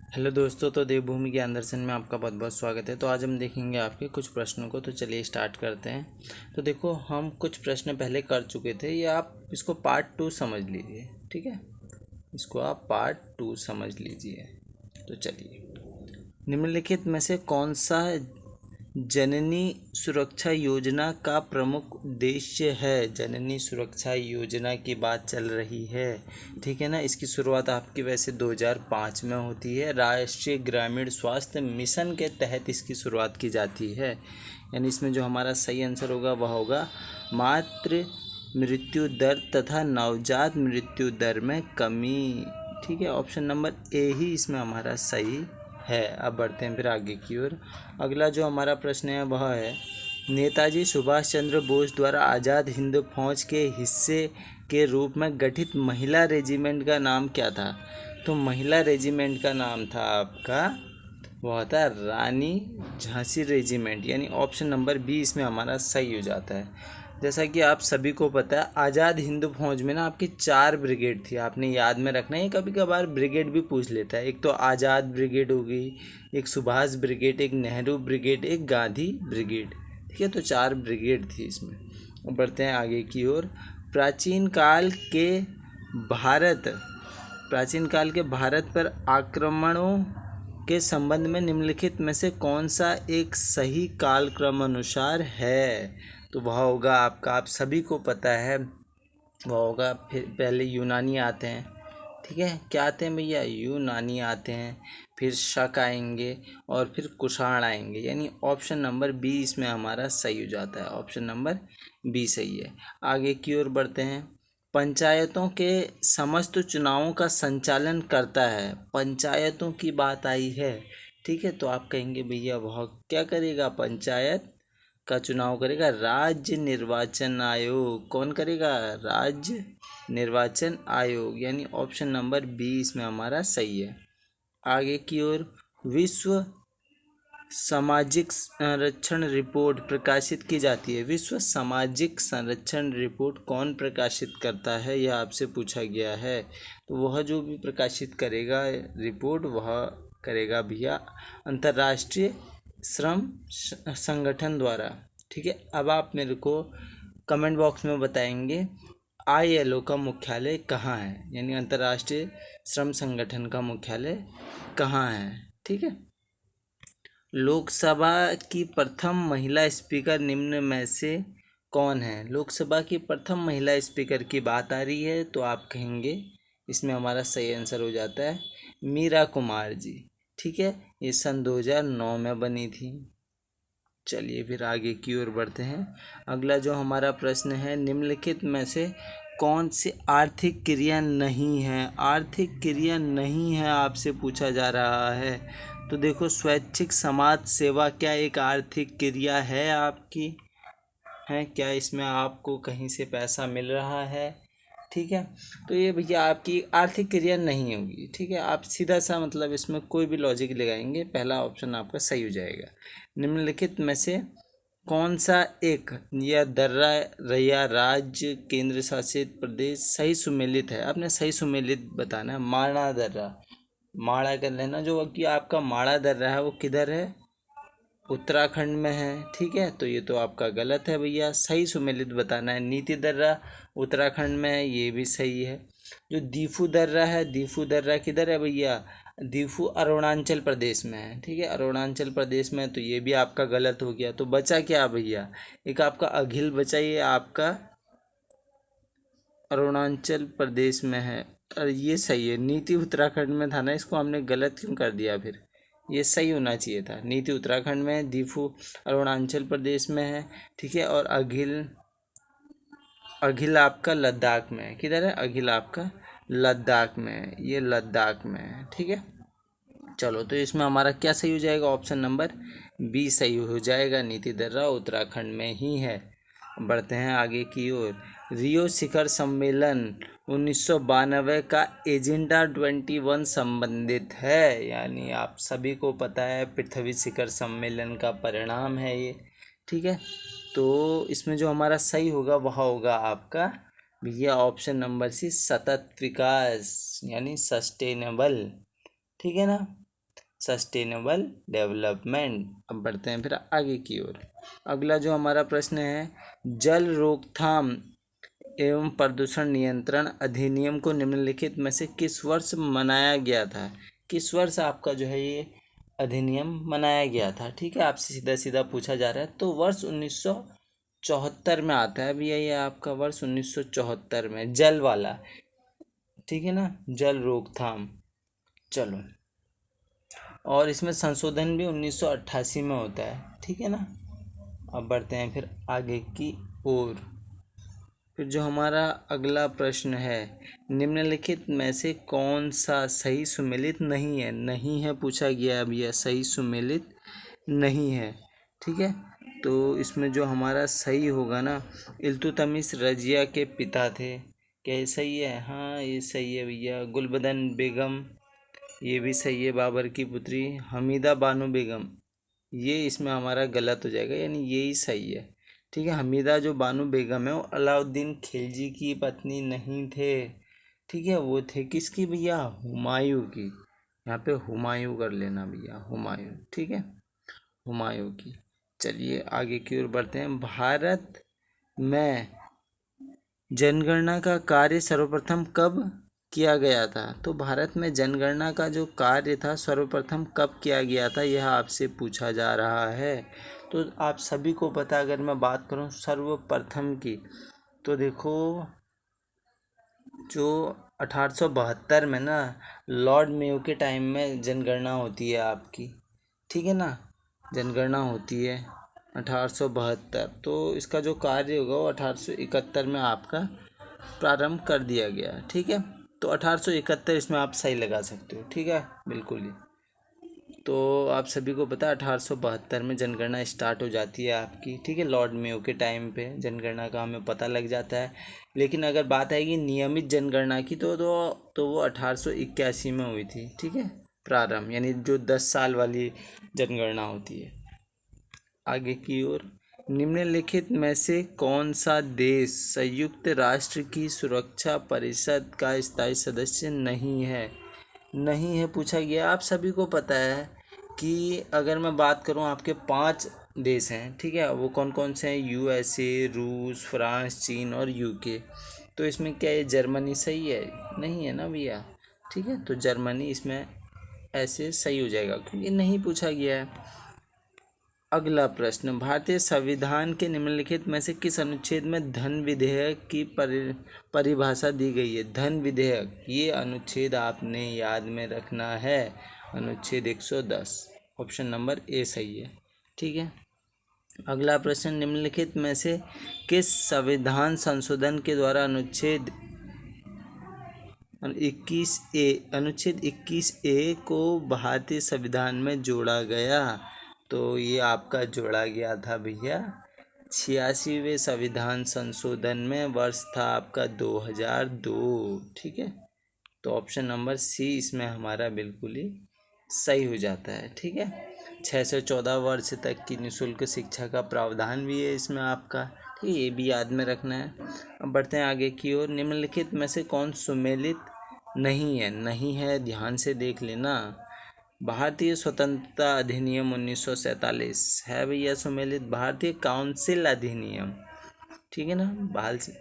Hello दोस्तों, तो देवभूमि ज्ञान दर्शन में आपका बहुत बहुत स्वागत है। तो आज हम देखेंगे आपके कुछ प्रश्नों को। तो चलिए स्टार्ट करते हैं। तो देखो, हम कुछ प्रश्न पहले कर चुके थे, ये आप इसको पार्ट 2 समझ लीजिए। ठीक है, इसको आप पार्ट 2 समझ लीजिए। तो चलिए, निम्नलिखित में से कौन सा जननी सुरक्षा योजना का प्रमुख उद्देश्य है? जननी सुरक्षा योजना की बात चल रही है, ठीक है ना। इसकी शुरुआत आपकी वैसे 2005 में होती है। राष्ट्रीय ग्रामीण स्वास्थ्य मिशन के तहत इसकी शुरुआत की जाती है। यानी इसमें जो हमारा सही आंसर होगा वह होगा मातृ मृत्यु दर तथा नवजात मृत्यु दर में कमी। ठीक है, ऑप्शन नंबर ए ही इसमें हमारा सही है। अब बढ़ते हैं फिर आगे की ओर। अगला जो हमारा प्रश्न है वह है, नेताजी सुभाष चंद्र बोस द्वारा आज़ाद हिंद फौज के हिस्से के रूप में गठित महिला रेजिमेंट का नाम क्या था? तो महिला रेजिमेंट का नाम था आपका, वह था रानी झांसी रेजिमेंट। यानी ऑप्शन नंबर बी इसमें हमारा सही हो जाता है। जैसा कि आप सभी को पता है, आज़ाद हिंद फौज में ना आपकी 4 ब्रिगेड थी। आपने याद में रखना है, कभी कभार ब्रिगेड भी पूछ लेता है। एक तो आज़ाद ब्रिगेड हो गई, एक सुभाष ब्रिगेड, एक नेहरू ब्रिगेड, एक गांधी ब्रिगेड। ठीक है, तो 4 ब्रिगेड थी इसमें। अब बढ़ते हैं आगे की ओर। भारत प्राचीन काल के भारत पर आक्रमणों के संबंध में निम्नलिखित में से कौन सा एक सही कालक्रम अनुसार है? तो वह होगा आपका, आप सभी को पता है, वह होगा फिर पहले यूनानी आते हैं। ठीक है, क्या आते हैं भैया? यूनानी आते हैं, फिर शक आएंगे और फिर कुषाण आएंगे। यानी ऑप्शन नंबर बी इसमें हमारा सही हो जाता है। ऑप्शन नंबर बी सही है। आगे की ओर बढ़ते हैं। पंचायतों के समस्त चुनावों का संचालन करता है। पंचायतों की बात आई है, ठीक है। तो आप कहेंगे भैया वह क्या करेगा? पंचायत का चुनाव करेगा राज्य निर्वाचन आयोग। कौन करेगा? राज्य निर्वाचन आयोग। यानी ऑप्शन नंबर बी इसमें हमारा सही है। आगे की ओर, विश्व सामाजिक संरक्षण रिपोर्ट प्रकाशित की जाती है। विश्व सामाजिक संरक्षण रिपोर्ट कौन प्रकाशित करता है, यह आपसे पूछा गया है। तो वह जो भी प्रकाशित करेगा रिपोर्ट, वह करेगा भैया अंतर्राष्ट्रीय श्रम संगठन द्वारा। ठीक है, अब आप मेरे को कमेंट बॉक्स में बताएंगे ILO का मुख्यालय कहाँ है, यानी अंतर्राष्ट्रीय श्रम संगठन का मुख्यालय कहाँ है। ठीक है, लोकसभा की प्रथम महिला स्पीकर निम्न में से कौन है? लोकसभा की प्रथम महिला स्पीकर की बात आ रही है, तो आप कहेंगे इसमें हमारा सही आंसर हो जाता है मीरा कुमार जी। ठीक है, ये सन 2009 में बनी थी। चलिए फिर आगे की ओर बढ़ते हैं। अगला जो हमारा प्रश्न है, निम्नलिखित में से कौन सी आर्थिक क्रिया नहीं है? आर्थिक क्रिया नहीं है आपसे पूछा जा रहा है। तो देखो, स्वैच्छिक समाज सेवा क्या एक आर्थिक क्रिया है आपकी? है क्या इसमें आपको कहीं से पैसा मिल रहा है? ठीक है, तो ये भैया आपकी आर्थिक क्रिया नहीं होगी। ठीक है, आप सीधा सा मतलब इसमें कोई भी लॉजिक लगाएंगे, पहला ऑप्शन आपका सही हो जाएगा। निम्नलिखित में से कौन सा एक या दर्रा या राज्य केंद्र शासित प्रदेश सही सुमेलित है? आपने सही सुमेलित बताना है। माड़ा दर्रा, माड़ा कर लेना। जो कि आपका माड़ा दर्रा है वो किधर है? उत्तराखंड में है। ठीक है, तो ये तो आपका गलत है भैया, सही सुमेलित बताना है। नीति दर्रा उत्तराखंड में है, ये भी सही है। जो दीफू दर्रा है, दीफू दर्रा किधर है भैया? दीफू अरुणाचल प्रदेश में है। ठीक है, अरुणाचल प्रदेश में, तो ये भी आपका गलत हो गया। तो बचा क्या भैया? एक आपका अघिल बचा, ये आपका अरुणाचल प्रदेश में है और ये सही है। नीति उत्तराखंड में था ना, इसको हमने गलत क्यों कर दिया? फिर ये सही होना चाहिए था। नीति उत्तराखंड में है, दीफू अरुणाचल प्रदेश में है। ठीक है, और अघिल अघिल आपका लद्दाख में है। किधर है? अघिल आपका लद्दाख में है, ये लद्दाख में है। ठीक है, चलो, तो इसमें हमारा क्या सही हो जाएगा? ऑप्शन नंबर बी सही हो जाएगा। नीति दर्रा उत्तराखंड में ही है। बढ़ते हैं आगे की ओर। रियो शिखर सम्मेलन 1992 का एजेंडा 21 संबंधित है। यानी आप सभी को पता है पृथ्वी शिखर सम्मेलन का परिणाम है ये। ठीक है, तो इसमें जो हमारा सही होगा वह होगा आपका भैया ऑप्शन नंबर सी, सतत विकास यानी सस्टेनेबल। ठीक है ना। Sustainable development. अब बढ़ते हैं फिर आगे की ओर। अगला जो हमारा प्रश्न है, जल रोकथाम एवं प्रदूषण नियंत्रण अधिनियम को निम्नलिखित में से किस वर्ष मनाया गया था? किस वर्ष आपका जो है ये अधिनियम मनाया गया था? ठीक है, आपसे सीधा सीधा पूछा जा रहा है। तो वर्ष 1974 में आता है भैया, ये आपका वर्ष 1974 में जल वाला, ठीक है ना, जल रोकथाम। चलो, और इसमें संशोधन भी 1988 में होता है, ठीक है ना। अब बढ़ते हैं फिर आगे की ओर। फिर जो हमारा अगला प्रश्न है, निम्नलिखित में से कौन सा सही सुमेलित नहीं है? नहीं है पूछा गया है भैया, सही सुमेलित नहीं है, ठीक है। तो इसमें जो हमारा सही होगा ना, इल्तुतमिश रजिया के पिता थे। क्या ये सही है? हाँ, ये सही है भैया। गुलबदन बेगम, ये भी सही है, बाबर की पुत्री। हमीदा बानो बेगम, ये इसमें हमारा गलत हो जाएगा, यानी यही सही है, ठीक है। हमीदा जो बानो बेगम है वो अलाउद्दीन खिलजी की पत्नी नहीं थे, ठीक है, वो थे किसकी भैया? हुमायूं की। यहाँ पे हुमायूं कर लेना भैया, हुमायूं, ठीक है, हुमायूं की। चलिए आगे की ओर बढ़ते हैं। भारत में जनगणना का कार्य सर्वप्रथम कब किया गया था? तो भारत में जनगणना का जो कार्य था सर्वप्रथम कब किया गया था, यह आपसे पूछा जा रहा है। तो आप सभी को पता, अगर मैं बात करूं सर्वप्रथम की, तो देखो जो 1872 में ना लॉर्ड मेयो के टाइम में जनगणना होती है आपकी, ठीक है ना, जनगणना होती है 1872। तो इसका जो कार्य होगा वो 1871 में आपका प्रारंभ कर दिया गया, ठीक है। तो 1871 इसमें आप सही लगा सकते हो, ठीक है, बिल्कुल ही। तो आप सभी को पता है 1872 में जनगणना स्टार्ट हो जाती है आपकी, ठीक है। लॉर्ड मेयो के टाइम पे जनगणना का हमें पता लग जाता है। लेकिन अगर बात आएगी नियमित जनगणना की, तो वो 1881 में हुई थी, ठीक है, प्रारंभ, यानी जो 10 साल वाली जनगणना होती है। आगे की ओर, निम्नलिखित में से कौन सा देश संयुक्त राष्ट्र की सुरक्षा परिषद का स्थायी सदस्य नहीं है? नहीं है पूछा गया। आप सभी को पता है कि अगर मैं बात करूं, आपके 5 देश हैं, ठीक है, वो कौन कौन से हैं? यूएसए, रूस, फ्रांस, चीन और यूके। तो इसमें क्या ये जर्मनी सही है? नहीं है ना भैया, ठीक है। तो जर्मनी इसमें ऐसे सही हो जाएगा क्योंकि नहीं पूछा गया है। अगला प्रश्न, भारतीय संविधान के निम्नलिखित में से किस अनुच्छेद में धन विधेयक की परिभाषा दी गई है? धन विधेयक, ये अनुच्छेद आपने याद में रखना है, अनुच्छेद 110, ऑप्शन नंबर ए सही है, ठीक है। अगला प्रश्न, निम्नलिखित में से किस संविधान संशोधन के द्वारा अनुच्छेद 21A को भारतीय संविधान में जोड़ा गया? तो ये आपका जोड़ा गया था भैया 86वें संविधान संशोधन में, वर्ष था आपका 2002, ठीक है। तो ऑप्शन नंबर सी इसमें हमारा बिल्कुल ही सही हो जाता है, ठीक है। 6 से 14 वर्ष तक की निःशुल्क शिक्षा का प्रावधान भी है इसमें आपका, ठीक है, ये भी याद में रखना है। अब बढ़ते हैं आगे की ओर। निम्नलिखित में से कौन सुमेलित नहीं है? नहीं है, ध्यान से देख लेना। भारतीय स्वतंत्रता अधिनियम 1947 है भैया सुमेलित। भारतीय काउंसिल अधिनियम, ठीक है ना,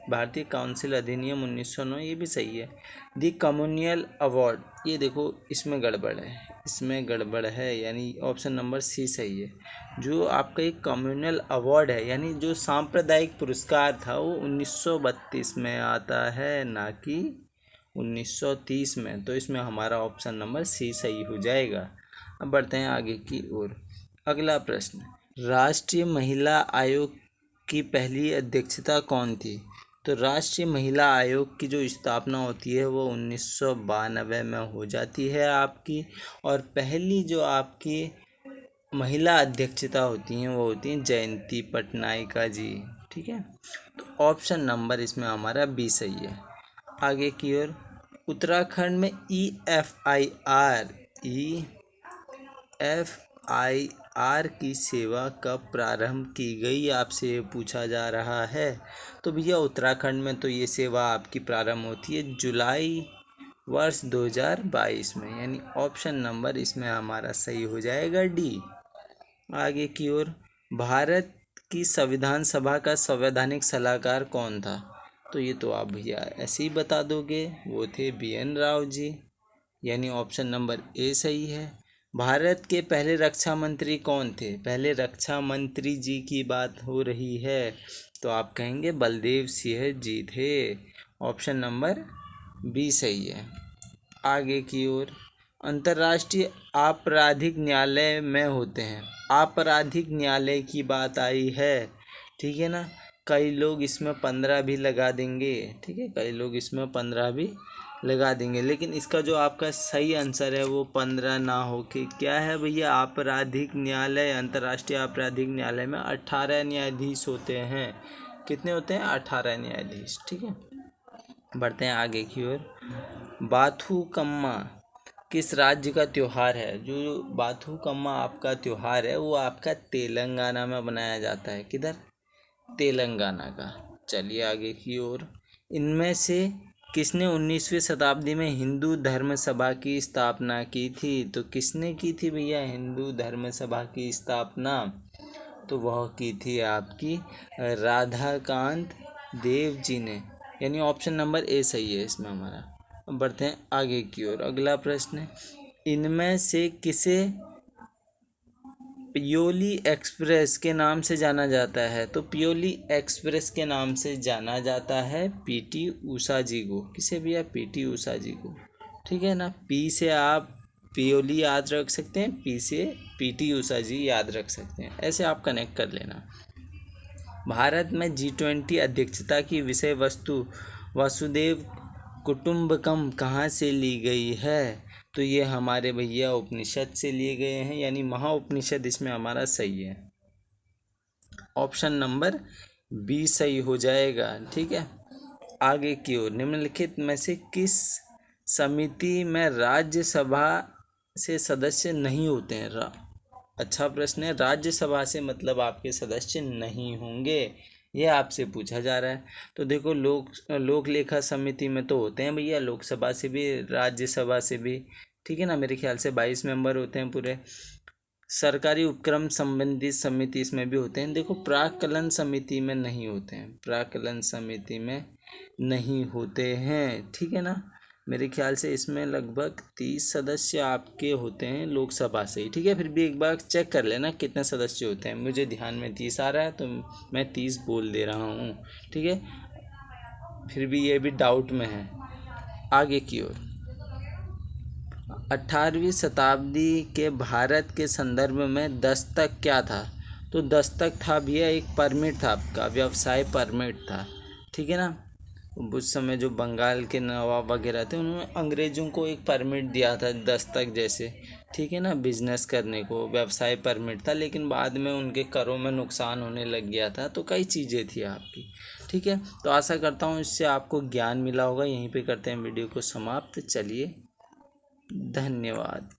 भारतीय काउंसिल अधिनियम 1909, ये भी सही है। दी कम्युनियल अवार्ड, ये देखो इसमें गड़बड़ है, इसमें गड़बड़ है, यानी ऑप्शन नंबर सी सही है। जो आपका एक कम्युनल अवार्ड है, यानी जो सांप्रदायिक पुरस्कार था, वो 1932 में आता है, ना कि 1930 में। तो इसमें हमारा ऑप्शन नंबर सी सही हो जाएगा। अब बढ़ते हैं आगे की ओर। अगला प्रश्न, राष्ट्रीय महिला आयोग की पहली अध्यक्षता कौन थी? तो राष्ट्रीय महिला आयोग की जो स्थापना होती है वो 1992 में हो जाती है आपकी, और पहली जो आपकी महिला अध्यक्षता होती हैं वो होती हैं जयंती पटनायिका जी, ठीक है। तो ऑप्शन नंबर इसमें हमारा बी सही है। आगे की ओर, उत्तराखंड में EFIR की सेवा कब प्रारंभ की गई, आपसे ये पूछा जा रहा है। तो भैया उत्तराखंड में तो ये सेवा आपकी प्रारंभ होती है जुलाई वर्ष 2022 में, यानी ऑप्शन नंबर इसमें हमारा सही हो जाएगा डी। आगे की ओर, भारत की संविधान सभा का संवैधानिक सलाहकार कौन था? तो ये तो आप भैया ऐसे ही बता दोगे, वो थे BN राव जी, यानी ऑप्शन नंबर ए सही है। भारत के पहले रक्षा मंत्री कौन थे? पहले रक्षा मंत्री जी की बात हो रही है तो आप कहेंगे बलदेव सिंह जी थे, ऑप्शन नंबर बी सही है। आगे की ओर, अंतर्राष्ट्रीय आपराधिक न्यायालय में होते हैं। आपराधिक न्यायालय की बात आई है, ठीक है ना। कई लोग इसमें 15 भी लगा देंगे, ठीक है, कई लोग इसमें 15 भी लगा देंगे, लेकिन इसका जो आपका सही आंसर है वो 15 ना हो के क्या है भैया, आपराधिक न्यायालय, अंतर्राष्ट्रीय आपराधिक न्यायालय में 18 न्यायाधीश होते हैं। कितने होते हैं? 18 न्यायाधीश, ठीक है। बढ़ते हैं आगे की ओर। बाथुकम्मा किस राज्य का त्योहार है? जो बाथुकम्मा आपका त्योहार है वो आपका तेलंगाना में मनाया जाता है। किधर? तेलंगाना का। चलिए आगे की ओर। इनमें से किसने 19वीं शताब्दी में हिंदू धर्म सभा की स्थापना की थी? तो किसने की थी भैया हिंदू धर्म सभा की स्थापना? तो वह की थी आपकी राधाकांत देव जी ने, यानी ऑप्शन नंबर ए सही है इसमें हमारा। अब बढ़ते हैं आगे की ओर। अगला प्रश्न है, इनमें से किसे पियोली एक्सप्रेस के नाम से जाना जाता है? तो पियोली एक्सप्रेस के नाम से जाना जाता है PT उषा जी को। किसे भैया? PT उषा जी को, ठीक है ना। पी से आप पियोली याद रख सकते हैं, पी से PT उषा जी याद रख सकते हैं, ऐसे आप कनेक्ट कर लेना। भारत में G20 अध्यक्षता की विषय वस्तु वसुदेव कुटुंबकम कहाँ से ली गई है? तो ये हमारे भैया उपनिषद से लिए गए हैं, यानी महाउपनिषद इसमें हमारा सही है, ऑप्शन नंबर बी सही हो जाएगा, ठीक है। आगे की ओर, निम्नलिखित में से किस समिति में राज्यसभा से सदस्य नहीं होते हैं? अच्छा प्रश्न है। राज्यसभा से मतलब आपके सदस्य नहीं होंगे, ये आपसे पूछा जा रहा है। तो देखो, लोक लेखा समिति में तो होते हैं भैया, लोकसभा से भी राज्यसभा से भी, ठीक है ना। मेरे ख्याल से 22 मेंबर होते हैं पूरे। सरकारी उपक्रम संबंधित समिति इसमें भी होते हैं। देखो, प्राक्कलन समिति में नहीं होते हैं, प्राक्कलन समिति में नहीं होते हैं, ठीक है ना। मेरे ख्याल से इसमें लगभग 30 सदस्य आपके होते हैं लोकसभा से ही, ठीक है। फिर भी एक बार चेक कर लेना कितने सदस्य होते हैं। मुझे ध्यान में 30 आ रहा है तो मैं 30 बोल दे रहा हूँ, ठीक है। फिर भी ये भी डाउट में है। आगे की ओर, 18वीं शताब्दी के भारत के संदर्भ में दस्तक क्या था? तो दस्तक था भैया एक परमिट था, आपका व्यवसाय परमिट था, ठीक है ना। उस समय जो बंगाल के नवाब वगैरह थे उन्होंने अंग्रेज़ों को एक परमिट दिया था दस्तक जैसे, ठीक है ना, बिजनेस करने को व्यवसाय परमिट था। लेकिन बाद में उनके करों में नुकसान होने लग गया था, तो कई चीज़ें थी आपकी, ठीक है। तो आशा करता हूँ इससे आपको ज्ञान मिला होगा। यहीं पे करते हैं वीडियो को समाप्त। चलिए, धन्यवाद।